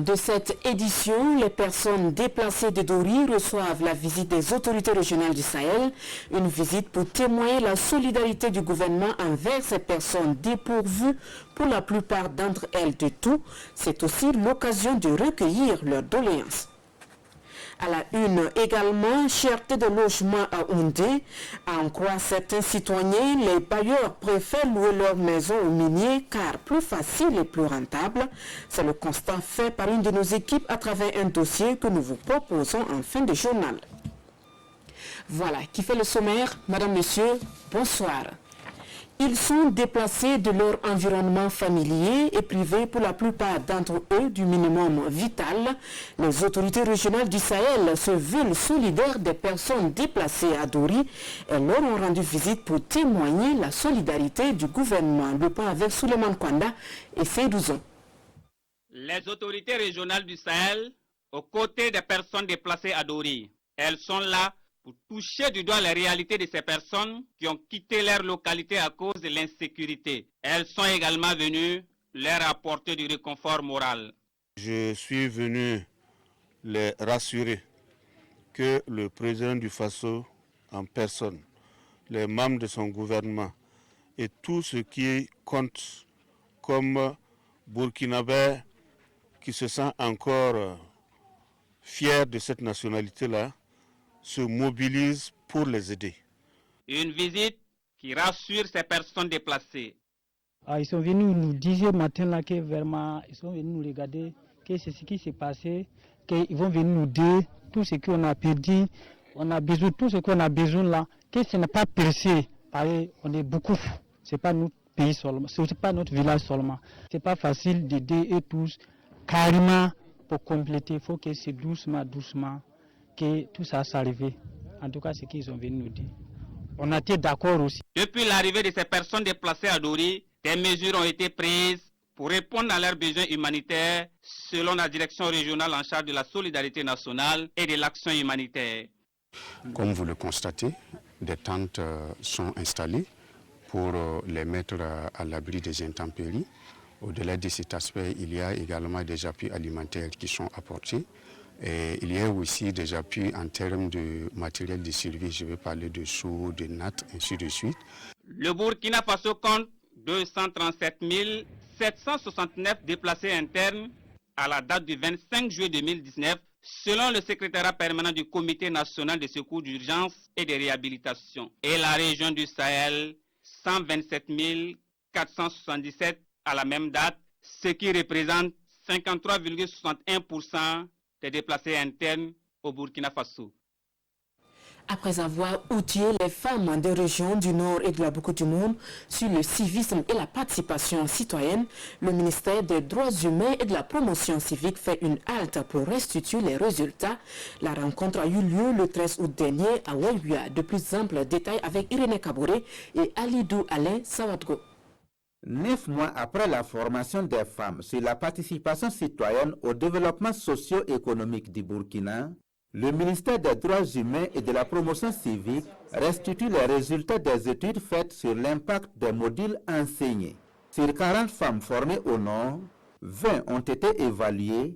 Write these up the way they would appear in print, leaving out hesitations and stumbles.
de cette édition, les personnes déplacées de Dori reçoivent la visite des autorités régionales du Sahel, une visite pour témoigner la solidarité du gouvernement envers ces personnes dépourvues, pour la plupart d'entre elles de tout. C'est aussi l'occasion de recueillir leurs doléances. À la une également, cherté de logement à Oundé. À en croire certains citoyens, les bailleurs préfèrent louer leur maison aux miniers car plus facile et plus rentable. C'est le constat fait par une de nos équipes à travers un dossier que nous vous proposons en fin de journal. Voilà qui fait le sommaire. Madame, Monsieur, bonsoir. Ils sont déplacés de leur environnement familier et privés pour la plupart d'entre eux du minimum vital. Les autorités régionales du Sahel se veulent solidaires des personnes déplacées à Dori et leur ont rendu visite pour témoigner la solidarité du gouvernement. Le point avec Souleymane Kwanda et Seydouzo. Les autorités régionales du Sahel, aux côtés des personnes déplacées à Dori, elles sont là pour toucher du doigt les réalités de ces personnes qui ont quitté leur localité à cause de l'insécurité. Elles sont également venues leur apporter du réconfort moral. Je suis venu les rassurer que le président du Faso en personne, les membres de son gouvernement et tout ce qui compte comme Burkinabé qui se sent encore fier de cette nationalité-là, se mobilisent pour les aider. Une visite qui rassure ces personnes déplacées. Ils sont venus nous dire ce matin-là que vraiment, ils sont venus nous regarder, que c'est ce qui s'est passé, qu'ils vont venir nous dire tout ce qu'on a perdu, on a besoin, tout ce qu'on a besoin là, que ce n'est pas percé. On est beaucoup, ce n'est pas notre pays seulement, ce n'est pas notre village seulement. Ce n'est pas facile d'aider et tous, carrément pour compléter, il faut que c'est doucement, doucement, que tout ça s'arrive. En tout cas, c'est ce qu'ils ont venu nous dire. On a été d'accord aussi. Depuis l'arrivée de ces personnes déplacées à Dori, des mesures ont été prises pour répondre à leurs besoins humanitaires selon la direction régionale en charge de la solidarité nationale et de l'action humanitaire. Comme vous le constatez, des tentes sont installées pour les mettre à l'abri des intempéries. Au-delà de cet aspect, il y a également des appuis alimentaires qui sont apportés. Et il y a aussi des appuis en termes de matériel de survie, je vais parler de seaux, de nattes, ainsi de suite. Le Burkina Faso compte 237 769 déplacés internes à la date du 25 juillet 2019, selon le secrétariat permanent du Comité national de secours d'urgence et de réhabilitation. Et la région du Sahel, 127 477 à la même date, ce qui représente 53,61% des déplacés internes au Burkina Faso. Après avoir outillé les femmes des régions du Nord et de la Boucle du Monde sur le civisme et la participation citoyenne, le ministère des Droits humains et de la promotion civique fait une halte pour restituer les résultats. La rencontre a eu lieu le 13 août dernier à Ouaouia. De plus amples détails avec Irénée Kaboré et Alidou Alain Sawadgo. 9 mois après la formation des femmes sur la participation citoyenne au développement socio-économique du Burkina, le ministère des Droits humains et de la promotion civique restitue les résultats des études faites sur l'impact des modules enseignés. Sur 40 femmes formées au Nord, 20 ont été évaluées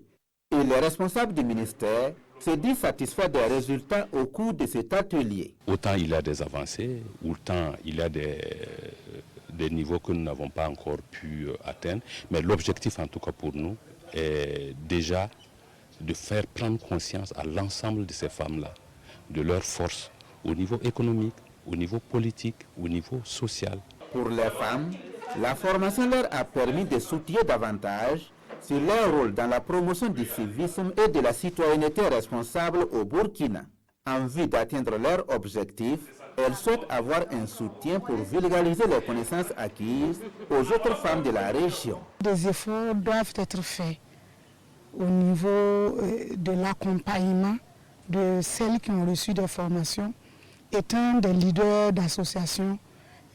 et les responsables du ministère se disent satisfaits des résultats au cours de cet atelier. Autant il y a des avancées, autant il y a des niveaux que nous n'avons pas encore pu atteindre. Mais l'objectif, en tout cas pour nous, est déjà de faire prendre conscience à l'ensemble de ces femmes-là, de leur force au niveau économique, au niveau politique, au niveau social. Pour les femmes, la formation leur a permis de s'outiller davantage sur leur rôle dans la promotion du civisme et de la citoyenneté responsable au Burkina. En vue d'atteindre leur objectif, elles souhaitent avoir un soutien pour vulgariser les connaissances acquises aux autres femmes de la région. Des efforts doivent être faits au niveau de l'accompagnement de celles qui ont reçu des formations. Étant des leaders d'associations,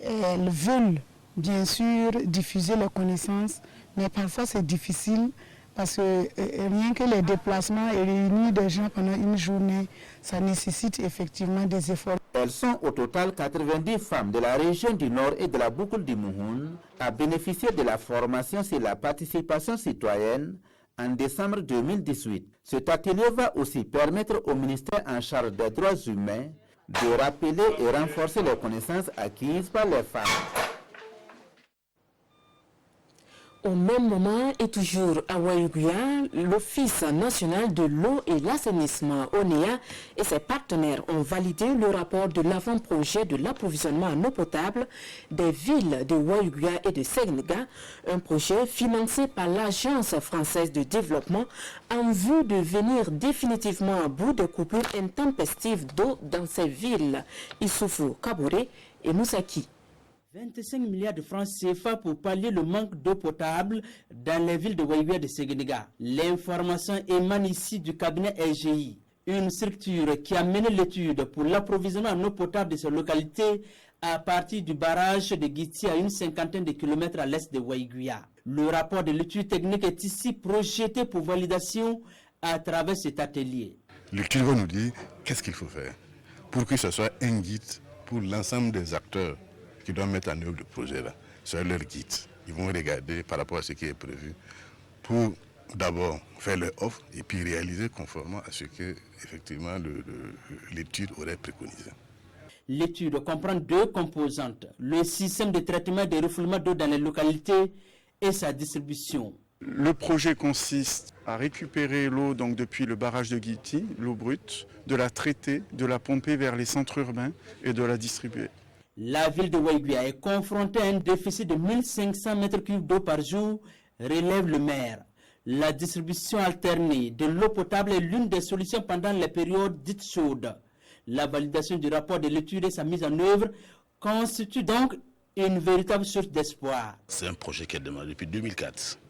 elles veulent bien sûr diffuser les connaissances, mais parfois c'est difficile parce que rien que les déplacements et réunir des gens pendant une journée, ça nécessite effectivement des efforts. Elles sont au total 90 femmes de la région du Nord et de la Boucle du Mouhoun à bénéficier de la formation sur la participation citoyenne en décembre 2018. Cet atelier va aussi permettre au ministère en charge des droits humains de rappeler et renforcer les connaissances acquises par les femmes. Au même moment et toujours à Waïguya, l'Office national de l'eau et l'assainissement, ONEA, et ses partenaires ont validé le rapport de l'avant-projet de l'approvisionnement en eau potable des villes de Waïguya et de Sénéga, un projet financé par l'Agence française de développement en vue de venir définitivement à bout des coupures intempestives d'eau dans ces villes. Issoufou Kabouré et Moussaki. 25 milliards de francs CFA pour pallier le manque d'eau potable dans les villes de Waïguya et de Sénéga. L'information émane ici du cabinet LGI, une structure qui a mené l'étude pour l'approvisionnement en eau potable de ces localités à partir du barrage de Guiti à une cinquantaine de kilomètres à l'est de Waïguya. Le rapport de l'étude technique est ici projeté pour validation à travers cet atelier. L'étude va nous dire qu'est-ce qu'il faut faire pour que ce soit un guide pour l'ensemble des acteurs qui doivent mettre en œuvre le projet-là. C'est leur guide. Ils vont regarder par rapport à ce qui est prévu pour d'abord faire leur offre et puis réaliser conformément à ce que effectivement l'étude aurait préconisé. L'étude comprend deux composantes, le système de traitement et de refoulement d'eau dans les localités et sa distribution. Le projet consiste à récupérer l'eau donc depuis le barrage de Guiti, l'eau brute, de la traiter, de la pomper vers les centres urbains et de la distribuer. La ville de Waïguya est confrontée à un déficit de 1500 m3 d'eau par jour, relève le maire. La distribution alternée de l'eau potable est l'une des solutions pendant les périodes dites chaudes. La validation du rapport de l'étude et sa mise en œuvre constitue donc une véritable source d'espoir. C'est un projet qui a démarré depuis 2004.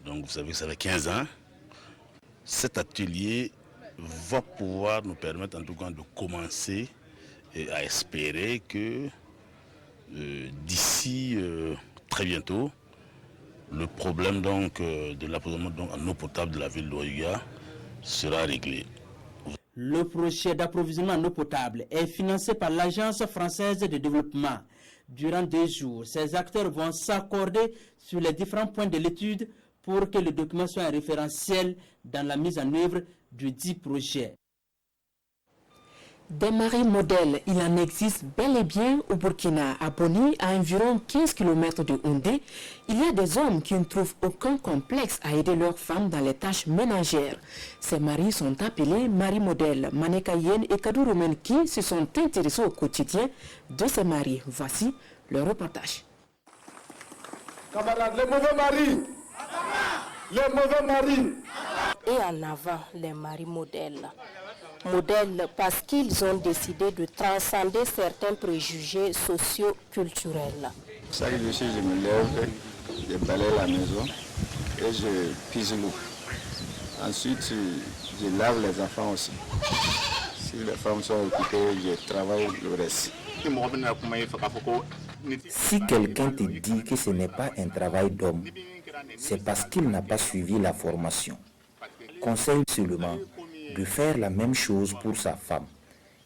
Donc vous savez que ça fait 15 ans. Cet atelier va pouvoir nous permettre en tout cas de commencer et à espérer que d'ici très bientôt, le problème donc de l'approvisionnement en eau potable de la ville de Waïguya sera réglé. Le projet d'approvisionnement en eau potable est financé par l'Agence française de développement. Durant 2 jours, ces acteurs vont s'accorder sur les différents points de l'étude pour que le document soit un référentiel dans la mise en œuvre du dit projet. Des maris modèles, il en existe bel et bien au Burkina. À Boni, à environ 15 km de Houndé, il y a des hommes qui ne trouvent aucun complexe à aider leurs femmes dans les tâches ménagères. Ces maris sont appelés maris modèles. Manekayen et Kaduru Menki se sont intéressés au quotidien de ces maris. Voici leur reportage. Camarades, les mauvais maris! Les mauvais maris! Et en avant, les maris modèles. Modèles parce qu'ils ont décidé de transcender certains préjugés socio-culturels. Chaque jour, je me lève, je balaye la maison et je pise l'eau. Ensuite, je lave les enfants aussi. Si les femmes sont occupées, je travaille le reste. Si quelqu'un te dit que ce n'est pas un travail d'homme, c'est parce qu'il n'a pas suivi la formation. Conseille seulement de faire la même chose pour sa femme.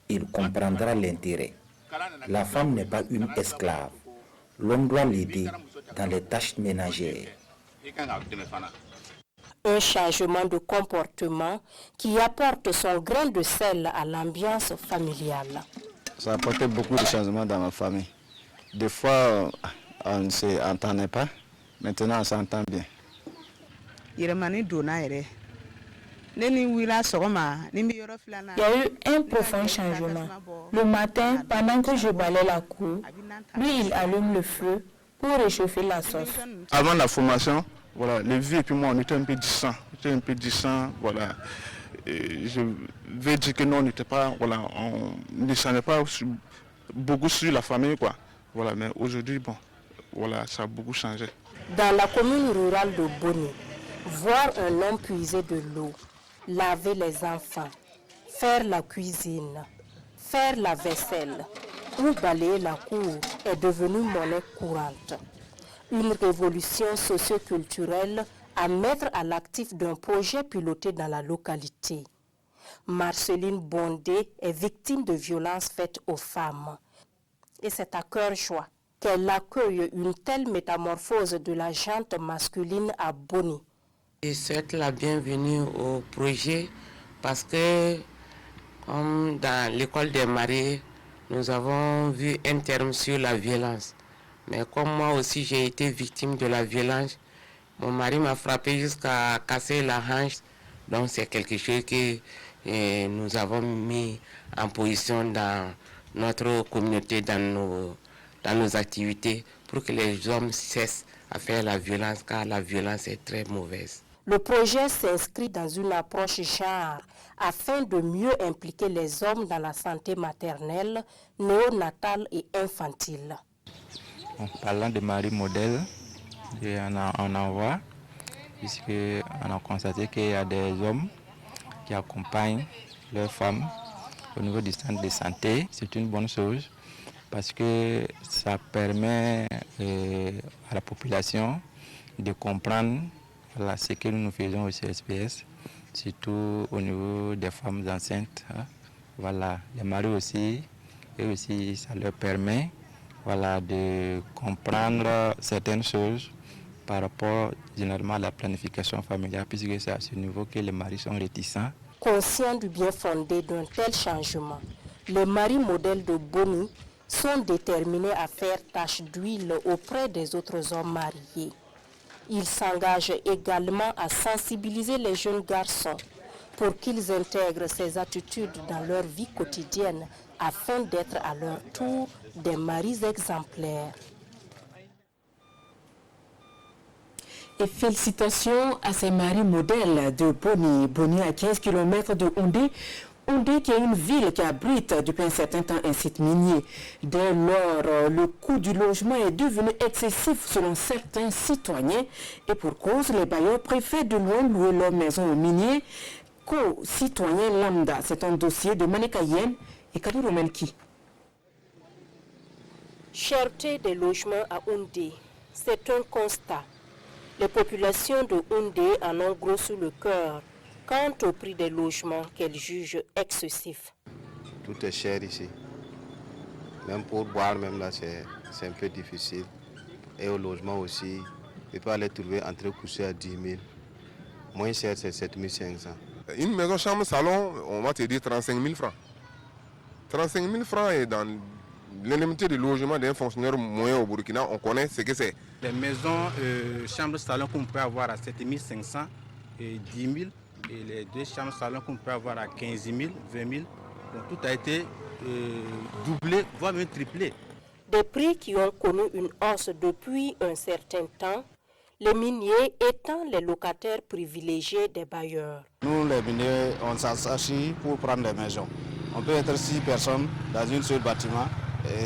Il comprendra l'intérêt. La femme n'est pas une esclave. L'homme doit l'aider dans les tâches ménagères. Un changement de comportement qui apporte son grain de sel à l'ambiance familiale. Ça a apporté beaucoup de changements dans ma famille. Des fois, on ne s'entendait pas. Maintenant, on s'entend bien. Il y a eu un profond changement. Le matin, pendant que je balaye la cour, lui, il allume le feu pour réchauffer la sauce. Avant la formation, voilà, les vieux et puis moi, on était un peu distants. Voilà. Et je vais dire que non, on n'était pas, voilà, on ne descendait pas beaucoup sur la famille, quoi. Voilà, mais aujourd'hui, bon, voilà, ça a beaucoup changé. Dans la commune rurale de Boni, voir un homme puiser de l'eau, laver les enfants, faire la cuisine, faire la vaisselle ou balayer la cour est devenu monnaie courante. Une révolution socio-culturelle à mettre à l'actif d'un projet piloté dans la localité. Marceline Bondé est victime de violences faites aux femmes. Et c'est à cœur joie qu'elle accueille une telle métamorphose de la gente masculine à Boni, Je souhaite la bienvenue au projet parce que, comme dans l'école des maris, nous avons vu un terme sur la violence. Mais comme moi aussi j'ai été victime de la violence, mon mari m'a frappé jusqu'à casser la hanche. Donc c'est quelque chose que nous avons mis en position dans notre communauté, dans nos activités, pour que les hommes cessent à faire la violence, car la violence est très mauvaise. Le projet s'inscrit dans une approche genre afin de mieux impliquer les hommes dans la santé maternelle, néonatale et infantile. En parlant de mari modèle, on en voit, puisqu'on a constaté qu'il y a des hommes qui accompagnent leurs femmes au niveau du centre de santé. C'est une bonne chose parce que ça permet à la population de comprendre ce que nous faisons au CSPS, surtout au niveau des femmes enceintes. Voilà, les maris aussi, et aussi ça leur permet de comprendre certaines choses par rapport généralement à la planification familiale, puisque c'est à ce niveau que les maris sont réticents. Conscients du bien fondé d'un tel changement, les maris modèles de Boni sont déterminés à faire tache d'huile auprès des autres hommes mariés. Ils s'engagent également à sensibiliser les jeunes garçons pour qu'ils intègrent ces attitudes dans leur vie quotidienne afin d'être à leur tour des maris exemplaires. Et félicitations à ces maris modèles de Boni. Boni à 15 km de Houndé. Houndé qui est une ville qui abrite depuis un certain temps un site minier. Dès lors, le coût du logement est devenu excessif selon certains citoyens. Et pour cause, les bailleurs préfèrent de loin louer leur maison aux miniers qu'aux citoyens lambda. C'est un dossier de Manekayen et Kadou Melki. Cherté des logements à Houndé, c'est un constat. Les populations de Houndé en ont gros sous le cœur quant au prix des logements qu'elles jugent excessifs. Tout est cher ici. Même pour boire, même là, c'est un peu difficile. Et au logement aussi, il peut aller trouver entre coucher à 10 000. Moins cher, c'est 7 500. Une maison chambre salon, on va te dire 35 000 francs. 35 000 francs est dans l'indemnité de logement d'un fonctionnaire moyen au Burkina, on connaît ce que c'est. Les maisons chambres salon qu'on peut avoir à 7 500 et 10 000 et les deux chambres salon qu'on peut avoir à 15 000, 20 000. Donc tout a été doublé, voire même triplé. Des prix qui ont connu une hausse depuis un certain temps, les miniers étant les locataires privilégiés des bailleurs. Nous les miniers, on s'associe pour prendre des maisons. On peut être 6 personnes dans une seule bâtiment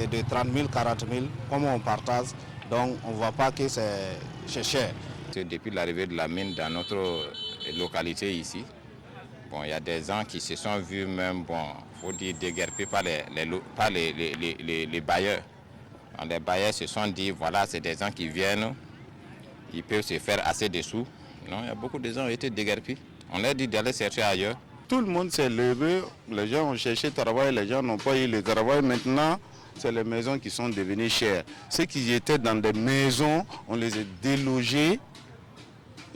et de 30 000, 40 000, comme on partage, donc on ne voit pas que c'est cher. Depuis l'arrivée de la mine dans notre localité ici, il y a des gens qui se sont vus même, faut dire, déguerpis par les bailleurs. Donc, les bailleurs se sont dit, voilà, c'est des gens qui viennent, ils peuvent se faire assez de sous. Non, il y a beaucoup de gens qui ont été déguerpis. On leur dit d'aller chercher ailleurs. Tout le monde s'est levé, les gens ont cherché travail, les gens n'ont pas eu le travail. Maintenant, c'est les maisons qui sont devenues chères. Ceux qui étaient dans des maisons, on les a délogés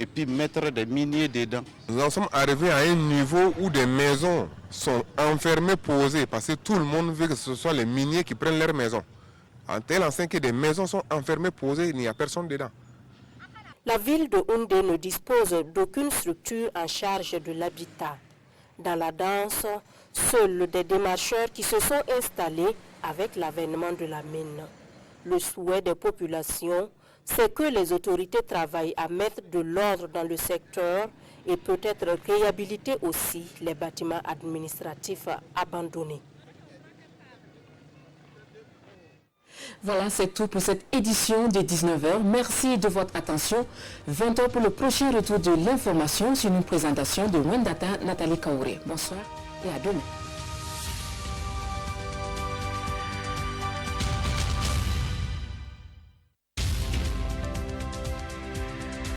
et puis mettre des miniers dedans. Nous en sommes arrivés à un niveau où des maisons sont enfermées, posées, parce que tout le monde veut que ce soit les miniers qui prennent leurs maisons. En tel enseigne que des maisons sont enfermées, posées, il n'y a personne dedans. La ville de Houndé ne dispose d'aucune structure en charge de l'habitat. Dans la danse, seuls des démarcheurs qui se sont installés avec l'avènement de la mine. Le souhait des populations, c'est que les autorités travaillent à mettre de l'ordre dans le secteur et peut-être réhabiliter aussi les bâtiments administratifs abandonnés. Voilà, c'est tout pour cette édition de 19h. Merci de votre attention. 20h pour le prochain retour de l'information sur une présentation de Wendata Nathalie Kaouré. Bonsoir et à demain.